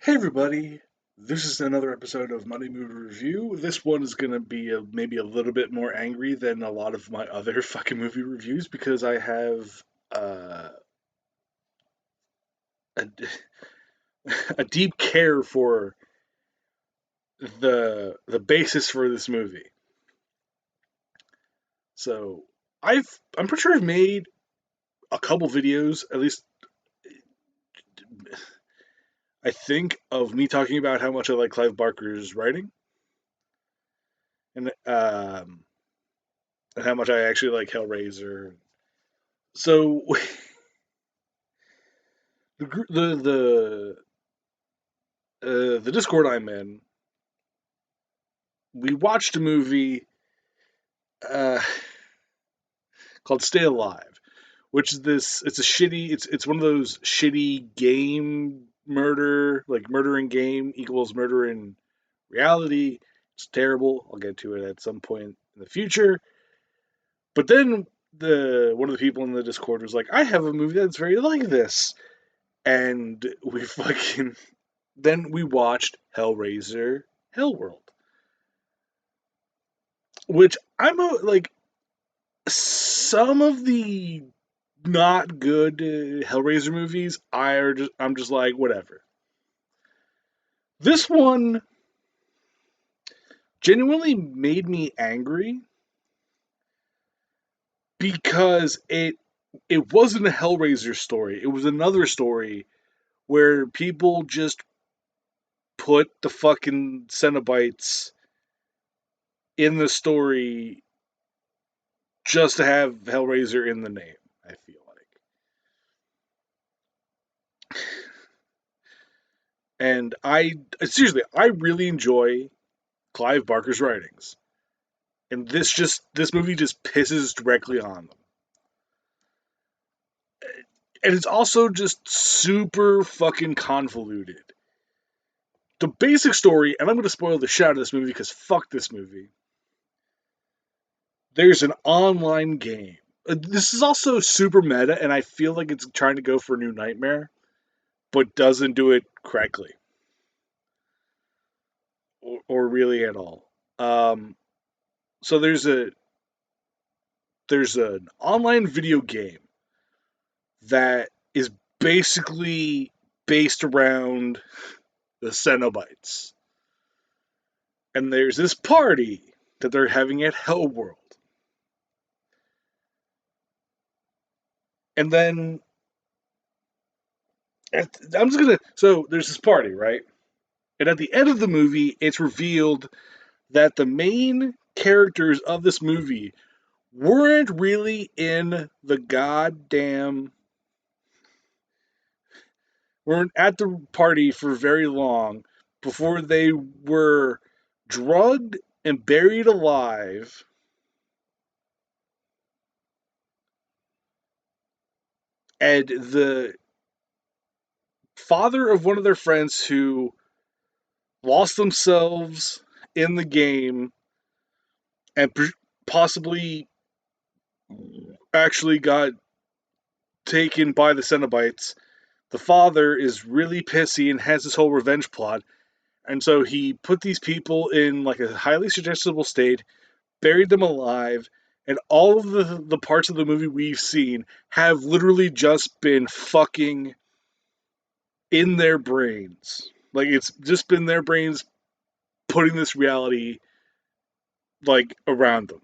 Hey everybody, this is another episode of Monday Movie Review. This one is going to be maybe a little bit more angry than a lot of my other fucking movie reviews because I have uh, a, a deep care for the basis for this movie. So I'm pretty sure I've made a couple videos, at least I think, of me talking about how much I like Clive Barker's writing and how much I actually like Hellraiser. So the Discord I'm in, we watched a movie uh, called Stay Alive, which is this. It's a shitty. It's one of those shitty game murder, like murder in game equals murder in reality. It's terrible. I'll get to it at some point in the future. But then the one of the people in the Discord was like, "I have a movie that's very like this," and we fucking then we watched Hellraiser, Hellworld, which like some of the not good Hellraiser movies. I'm just like whatever. This one genuinely made me angry because it wasn't a Hellraiser story. It was another story where people just put the fucking Cenobites in the story just to have Hellraiser in the name. I feel like, and I seriously, I really enjoy Clive Barker's writings, and this movie just pisses directly on them. And it's also just super fucking convoluted. The basic story, and I'm going to spoil the shit out of this movie because fuck this movie. There's an online game. This is also super meta, and I feel like it's trying to go for a new Nightmare, but doesn't do it correctly or really at all. Um, so there's an online video game that is basically based around the Cenobites. And there's this party that they're having at Hellworld. And then I'm just gonna. So there's this party, right? And at the end of the movie, it's revealed that the main characters of this movie weren't really in the goddamn. Weren't at the party for very long before they were drugged and buried alive. And the father of one of their friends who lost themselves in the game and possibly actually got taken by the Cenobites. The father is really pissy and has this whole revenge plot. And so he put these people in like a highly suggestible state, buried them alive, and all of the parts of the movie we've seen have literally just been fucking in their brains. Like it's just been their brains putting this reality like around them.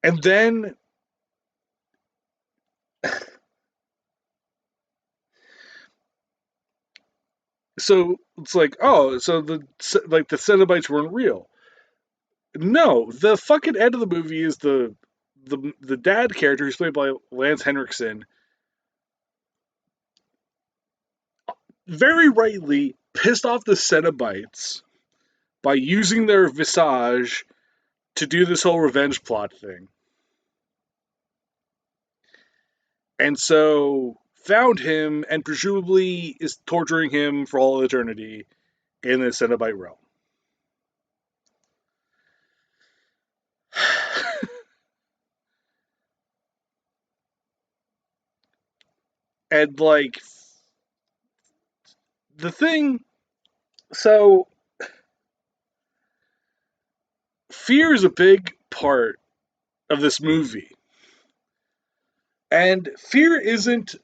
And then so it's like, oh, so the Cenobites weren't real. No, the fucking end of the movie is the dad character who's played by Lance Henriksen, very rightly pissed off the Cenobites by using their visage to do this whole revenge plot thing. And so found him and presumably is torturing him for all eternity in the Cenobite realm. And like the thing, so fear is a big part of this movie, and fear isn't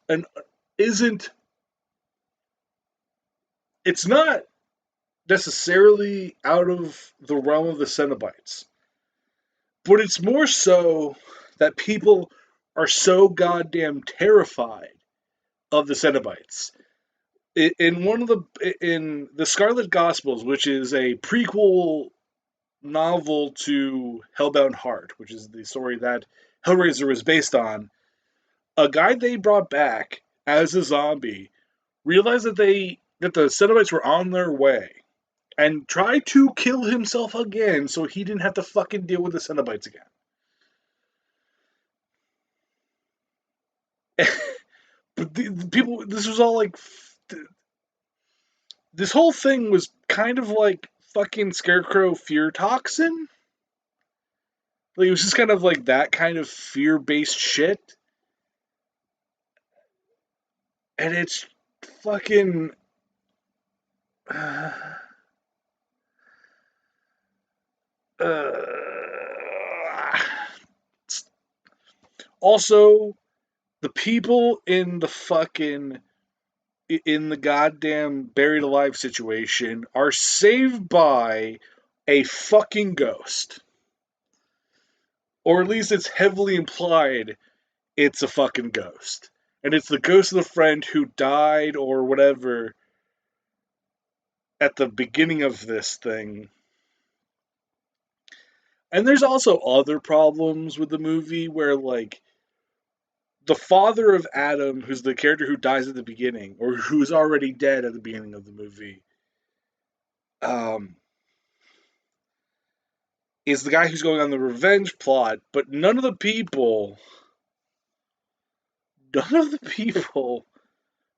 it's not necessarily out of the realm of the Cenobites, but it's more so that people are so goddamn terrified of the Cenobites. In the Scarlet Gospels, which is a prequel novel to Hellbound Heart, which is the story that Hellraiser was based on, a guy they brought back as a zombie realized that the Cenobites were on their way and tried to kill himself again so he didn't have to fucking deal with the Cenobites again. But the people, this was all like, this whole thing was kind of like fucking Scarecrow fear toxin. Like, it was just kind of like that kind of fear based shit. And it's fucking. Uh, also, the people in the goddamn buried alive situation are saved by a fucking ghost. Or at least it's heavily implied it's a fucking ghost. And it's the ghost of the friend who died or whatever at the beginning of this thing. And there's also other problems with the movie where, like, the father of Adam, who's the character who dies at the beginning, or who's already dead at the beginning of the movie, um, is the guy who's going on the revenge plot, but none of the people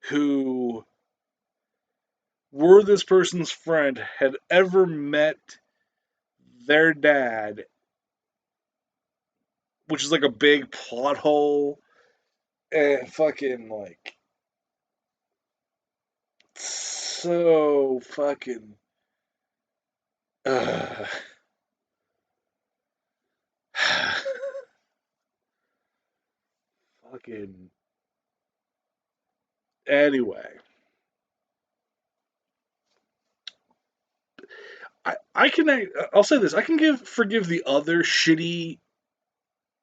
who were this person's friend had ever met their dad, which is like a big plot hole. And fucking like so fucking uh, fucking anyway. I'll say this, I can forgive the other shitty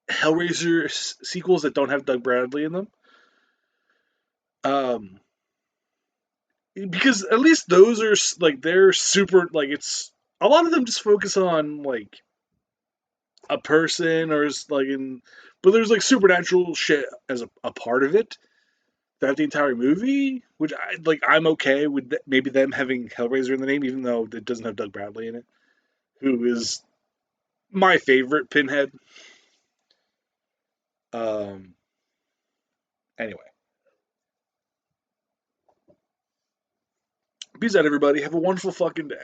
Hellraiser sequels that don't have Doug Bradley in them. Um, because at least those are like, they're super, like, it's a lot of them just focus on like a person or like in, but there's like supernatural shit as a part of it throughout the entire movie, which I'm okay with maybe them having Hellraiser in the name, even though it doesn't have Doug Bradley in it, who is my favorite Pinhead. Um. Anyway, peace out, everybody. Have a wonderful fucking day.